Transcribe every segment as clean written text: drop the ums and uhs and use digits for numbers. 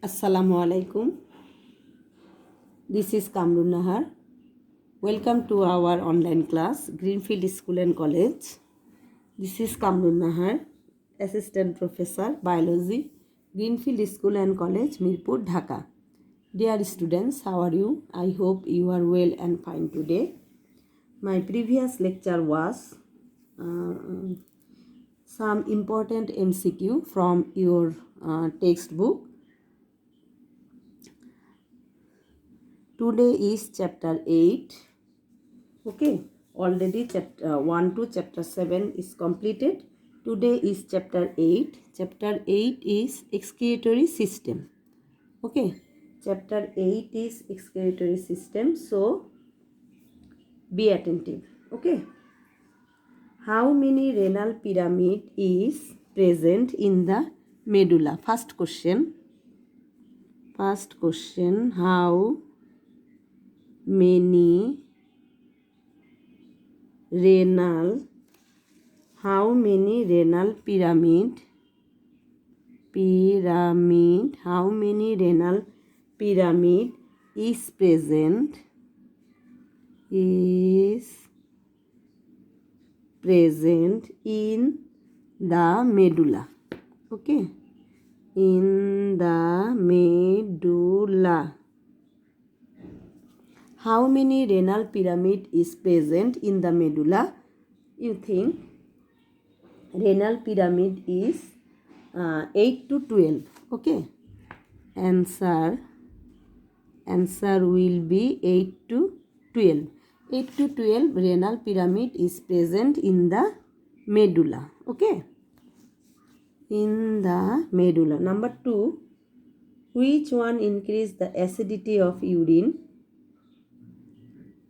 Assalamu alaikum. This is Kamrun Nahar. Welcome to our online class, Greenfield School and College. This is Kamrun Nahar, Assistant Professor, Biology, Greenfield School and College, Mirpur, Dhaka. Dear students, how are you? I hope you are well and fine today. My previous lecture was some important MCQ from your textbook. Today is chapter 8. Okay, already chapter 1 to chapter 7 is completed. Today is chapter 8. Chapter 8 is excretory system. Okay, chapter 8 is excretory system. So, be attentive. Okay. How many renal pyramid is present in the medulla? First question. How many renal pyramid is present in the medulla? Okay, in the medulla. How many renal pyramid is present in the medulla? You think renal pyramid is 8 to 12. Okay, answer will be 8 to 12. 8 to 12 renal pyramid is present in the medulla. Okay, in the medulla. Number 2, which one increase the acidity of urine?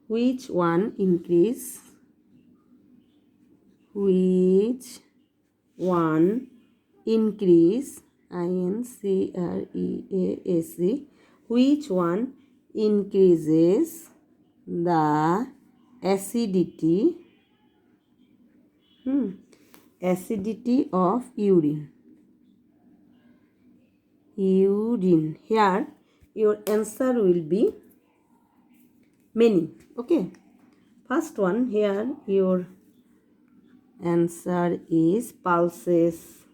Which one increase INCREASE which one increases the acidity of urine? Here your answer will be many. Okay, first one, here your answer is pulses.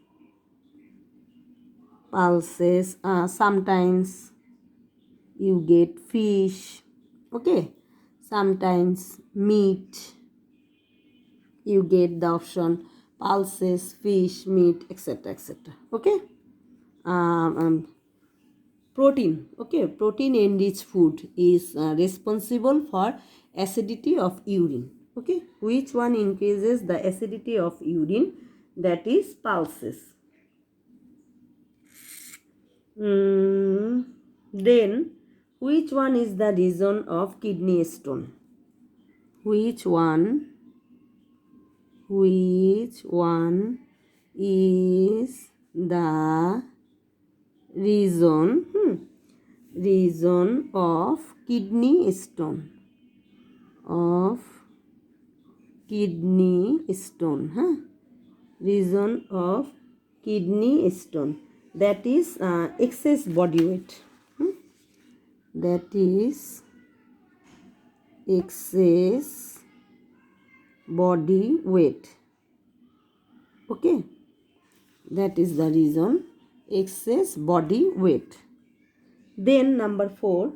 Sometimes you get fish. Okay, sometimes meat. You get the option pulses, fish, meat, etc. Okay, protein. Okay, protein enriched food is responsible for acidity of urine. Okay, which one increases the acidity of urine? That is pulses. Then which one is the reason of kidney stone? Which one is the reason of kidney stone? Reason of kidney stone, that is excess body weight. That is excess body weight. Okay, that is the reason, excess body weight. Then number 4,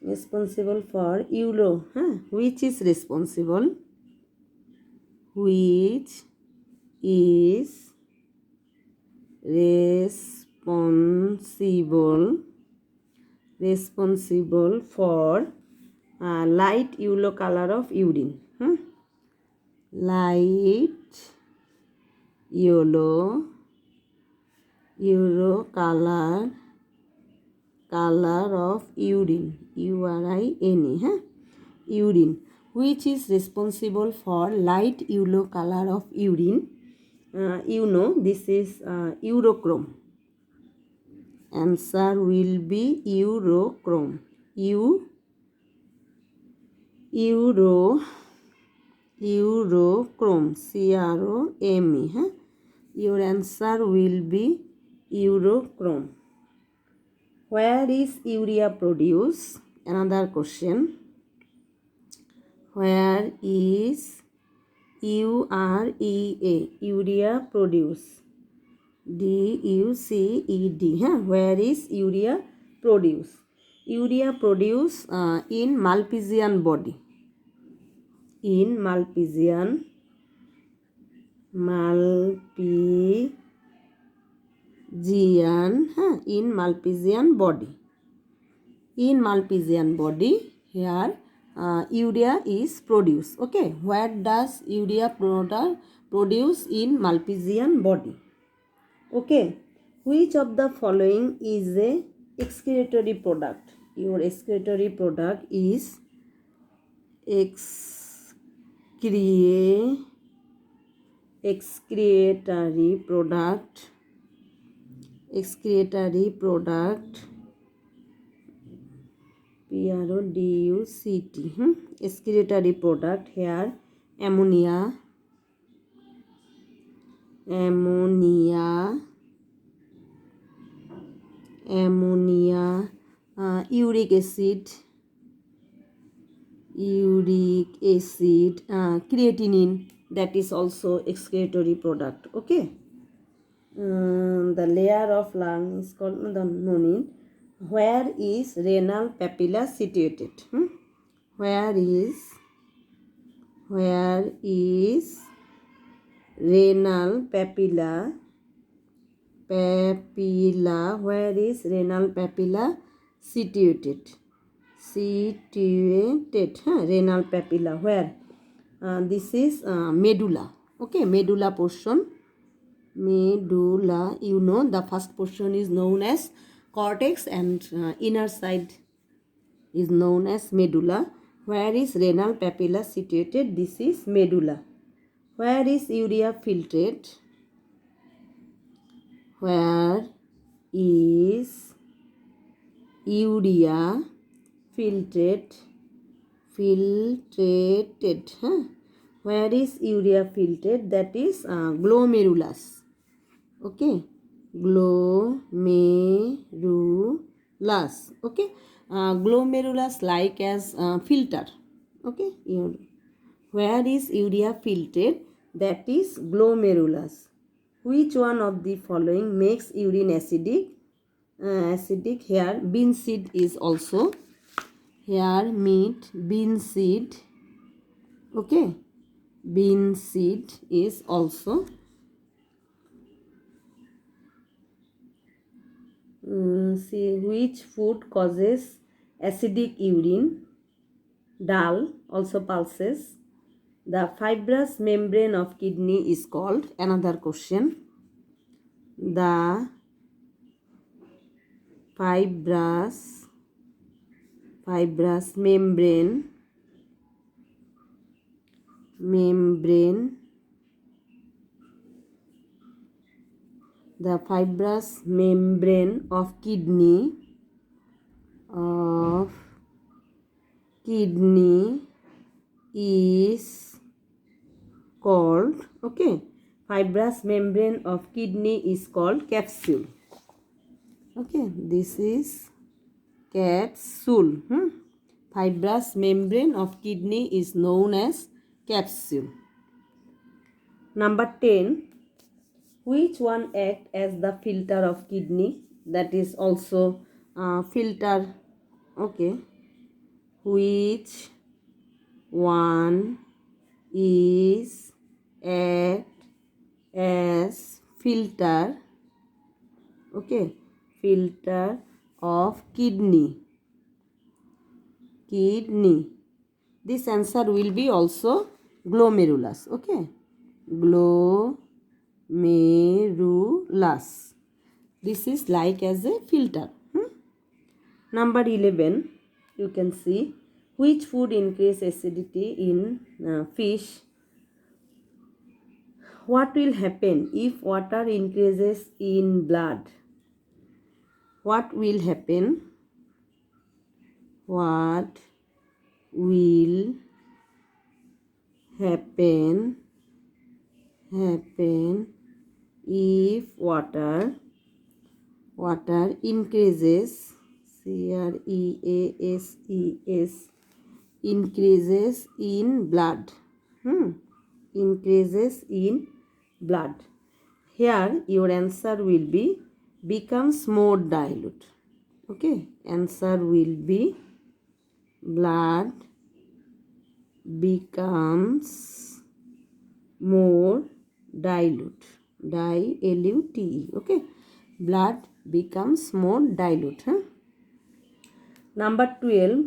responsible for euro. Which is responsible? Which is responsible for light yellow color of urine? Light yellow color of urine. urine. Urine. Which is responsible for light yellow color of urine? This is urochrome. Answer will be urochrome. Urochrome. CROME. Your answer will be urochrome. Where is urea produced? Another question. Where is urea? Urea produced. DUCED. Where is urea produced? Urea produced in Malpighian body. In Malpighian in Malpighian body. In Malpighian body, here urea is produced. Okay, where does urea produce in Malpighian body? Okay, which of the following is a excretory product? Your excretory product is excretory product. Excretory product. PRODUCT. Excretory product. Here ammonia, uric acid, creatinine, that is also excretory product. Okay. The layer of lung is called the nonin. Where is renal papilla situated? Where is renal papilla? Where is renal papilla situated? Renal papilla. Where? This is medulla. Okay, medulla portion. Medulla, you know, the first portion is known as cortex and inner side is known as medulla. Where is renal papilla situated? This is medulla. Where is urea filtered? Where is urea filtrated? Where is urea filtered? That is glomerulus. Okay, glomerulus. Okay, glomerulus like as filter. Okay, where is urea filtered? That is glomerulus. Which one of the following makes urine acidic? Here bean seed is also. Here bean seed. Okay, bean seed is also. See which food causes acidic urine? Dal, also pulses. The fibrous membrane of kidney is called. Another question. The fibrous membrane the fibrous membrane of kidney is called, okay, fibrous membrane of kidney is called capsule. Okay, this is capsule. Fibrous membrane of kidney is known as capsule. Number 10. Which one act as the filter of kidney? That is also filter. Okay. Which one is act as filter? Okay. Filter of kidney. This answer will be also glomerulus. Okay. Glomerulus. This is like as a filter. Number 11. You can see which food increase acidity in fish. What will happen if water increases in blood? What will happen? What will happen if water increases CREASES, increases in blood. Increases in blood. Here your answer will be becomes more dilute. Okay, answer will be blood becomes more dilute. Dilute. Okay, blood becomes more dilute. Number 12.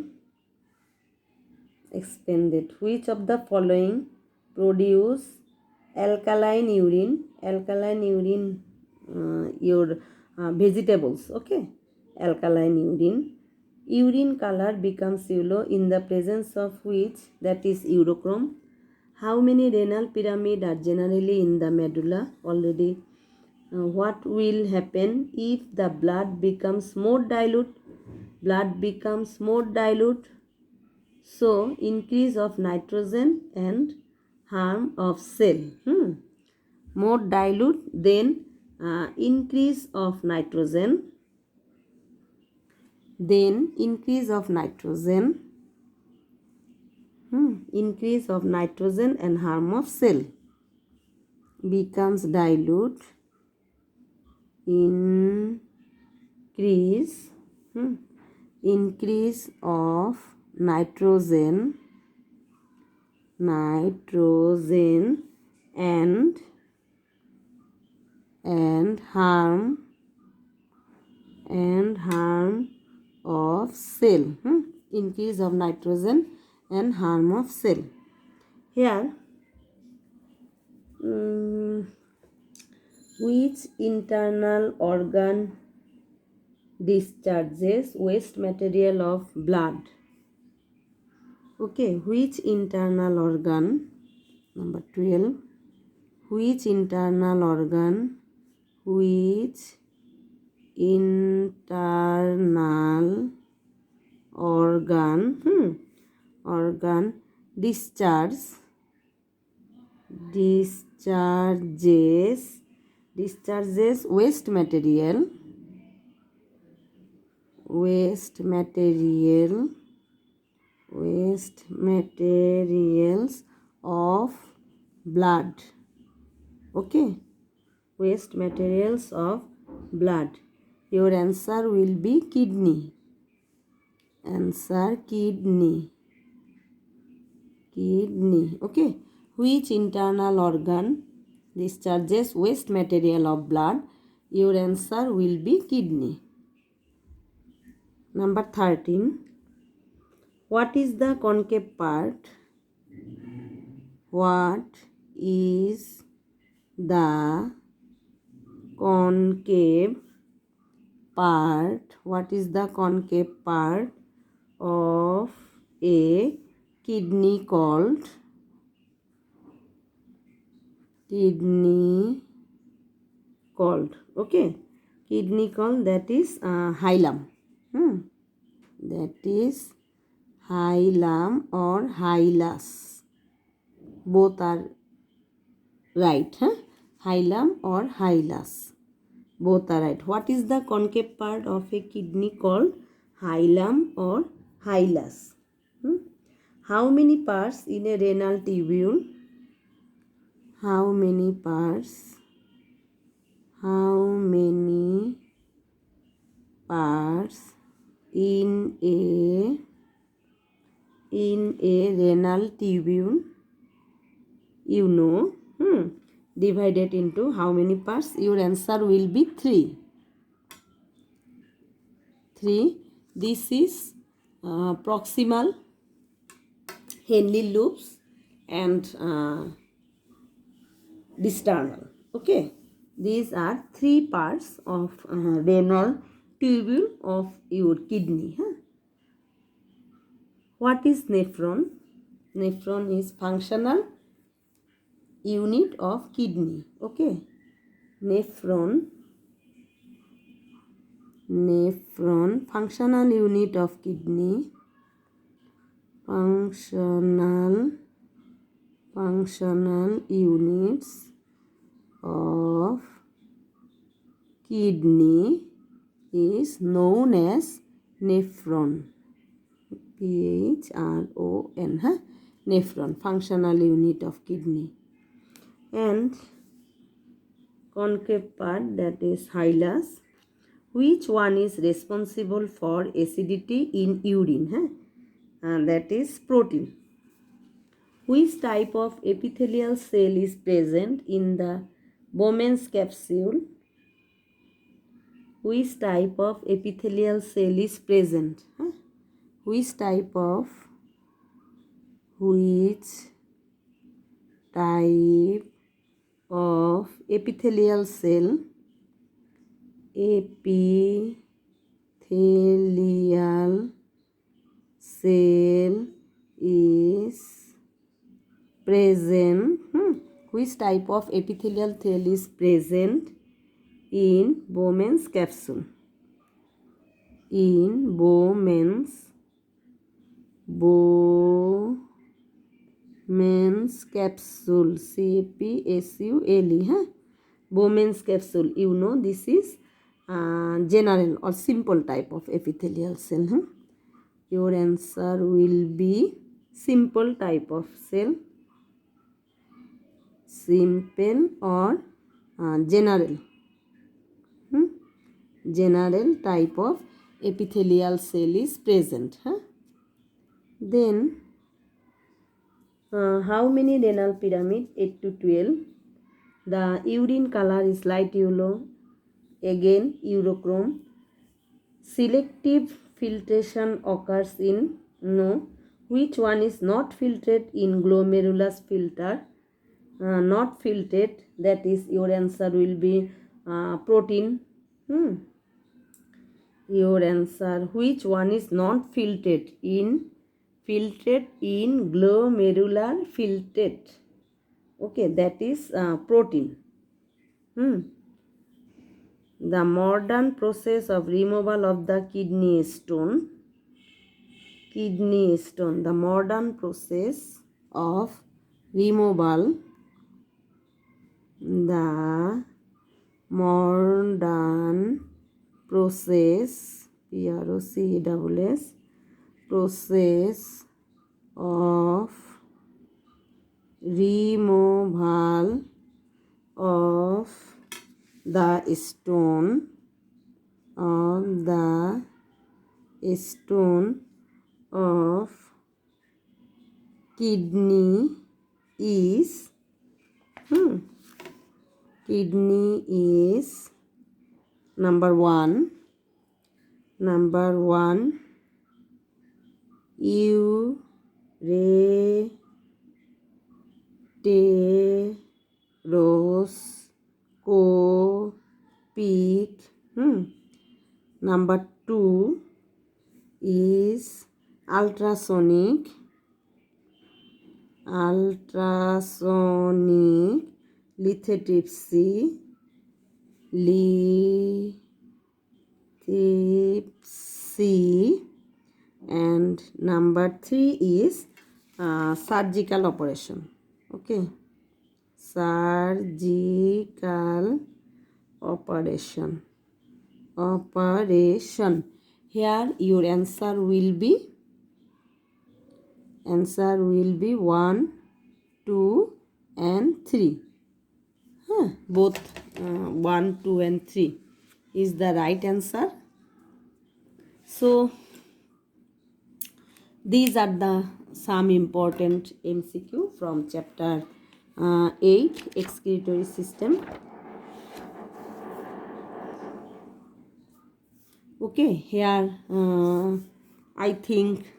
Expanded. Which of the following produce alkaline urine? Alkaline urine, your vegetables. Okay, alkaline urine. Urine color becomes yellow in the presence of which? That is urochrome. How many renal pyramid are generally in the medulla? Already. What will happen if the blood becomes more dilute? Blood becomes more dilute. So, increase of nitrogen and harm of cell. More dilute, then increase of nitrogen. Then increase of nitrogen. Increase of nitrogen and harm of cell. Becomes dilute. Increase. Increase of nitrogen and harm of cell. Increase of nitrogen and harm of cell. Here which internal organ discharges waste material of blood? Okay, which internal organ? Number 12. Which internal organ? Which internal organ discharges waste materials of blood. Okay, waste materials of blood. Your answer will be kidney. Answer kidney. Okay, which internal organ discharges waste material of blood? Your answer will be kidney. Number 13. What is the concave part? What is the concave part? What is the concave part of a kidney called? Okay, kidney called, that is hilum. That is hilum or hilus. Both are right. Hilum or hilus. Both are right. What is the concave part of a kidney called? Hilum or hilus. How many parts in a renal tubule? How many parts in a renal tubule? You know. Divided into how many parts? Your answer will be 3. 3. This is proximal, Henle loops, and distal. Okay, these are 3 parts of renal tubule of your kidney. What is nephron? Nephron is functional unit of kidney. Okay, nephron, functional unit of kidney. Functional units of kidney is known as nephron, PHRON, huh? Nephron, functional unit of kidney. And concave part, that is hilus. Which one is responsible for acidity in urine? Huh? And that is protein. Which type of epithelial cell is present in the Bowman's capsule? Which type of epithelial cell is present? Huh? Which type of epithelial cell is present? Which type of epithelial cell is present in Bowman's capsule? In Bowman's capsule, CAPSULE, huh? Bowman's capsule, you know, this is general or simple type of epithelial cell. Huh? Your answer will be simple type of cell, simple or general. General type of epithelial cell is present. Huh? Then how many renal pyramid? 8 to 12. The urine color is light yellow, again urochrome. Selective filtration occurs in no. Which one is not filtered in glomerulus filter? Not filtered, that is your answer will be protein. Your answer, which one is not filtered in glomerular filtrate? Okay, that is protein. The modern process of removal of the kidney stone. The modern process of removal. The modern process, PROCESS, process of removal of the stone of kidney is number one ureteroscopic. Number two is ultrasonic lithotripsy. And number three is surgical operation. Okay, surgical operation. Here your answer will be 1, 2 and 3. Both 1, 2 and 3 is the right answer. So these are the some important MCQ from chapter 8, excretory system. Okay, here I think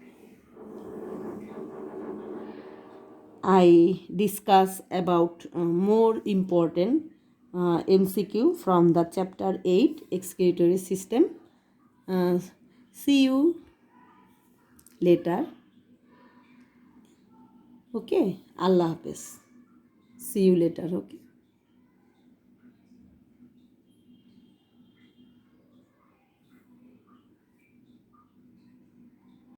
I discuss about more important MCQ from the chapter 8, excretory system. See you later. Okay, Allah Hafiz. See you later. Okay.